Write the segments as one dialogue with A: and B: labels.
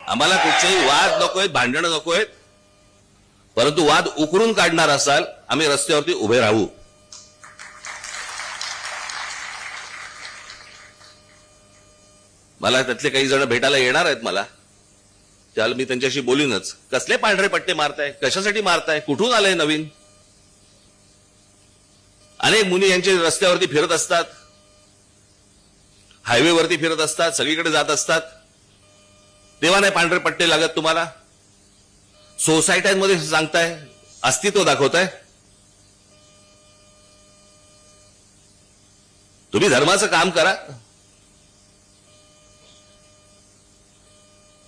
A: आम्हाला कुठचेही वाद नकोयत, भांडणं नकोयत, परंतु वाद उकरून काढणार असाल आम्ही रस्त्यावरती उभे राहू. मला त्यातले काही जण भेटायला येणार आहेत मला, त्याला मी त्यांच्याशी बोलीनच. कसले पांढरे पट्टे मारताय, कशासाठी मारताय, कुठून आलंय नवीन? अनेक मुनी यांचे रस्त्यावरती फिरत असतात, हायवेवरती फिरत असतात, सगळीकडे जात असतात. तेव्हा नाही पांढरे पट्टे लागत तुम्हाला? सोसायट्यांमध्ये सांगताय, अस्तित्व दाखवताय. तुम्ही धर्माचं काम करा.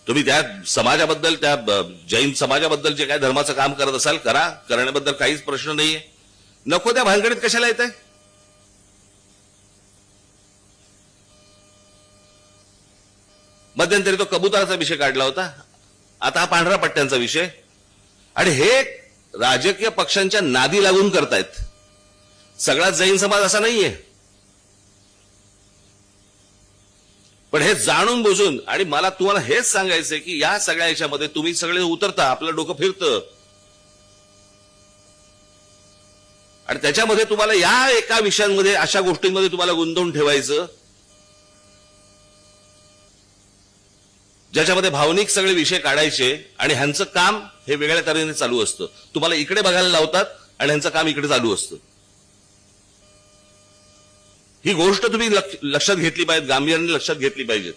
A: तुम्ही त्या समाजाबद्दल, त्या जैन समाजाबद्दल जे काय धर्माचं काम करत असाल करा, करण्याबद्दल काहीच प्रश्न नाहीये. नको त्या भानगडीत कशाला येत आहे? मध्यंतरी तो कबुतराचा विषय काढला होता, आता हा पांढऱ्या पट्ट्यांचा विषय. आणि हे राजकीय पक्षांच्या नादी लागून करतायत. सगळा जैन समाज असा नाहीये, पण हे जाणून बुजून. आणि मला तुम्हाला हेच सांगायचंय की या सगळ्या याच्यामध्ये तुम्ही सगळे उतरता, आपलं डोकं फिरतं, आणि त्याच्यामध्ये तुम्हाला या एका विषयांमध्ये, अशा गोष्टींमध्ये तुम्हाला गुंतवून ठेवायचं ज्याच्यामध्ये भावनिक सगळे विषय काढायचे, आणि ह्यांचं काम हे वेगळ्या तऱ्हेने चालू असतं. तुम्हाला इकडे बघायला लावतात आणि ह्यांचं काम इकडे चालू असतं. ही गोष्ट तुम्ही लक्षात घेतली पाहिजे, गांभीर्याने लक्षात घेतली पाहिजेत.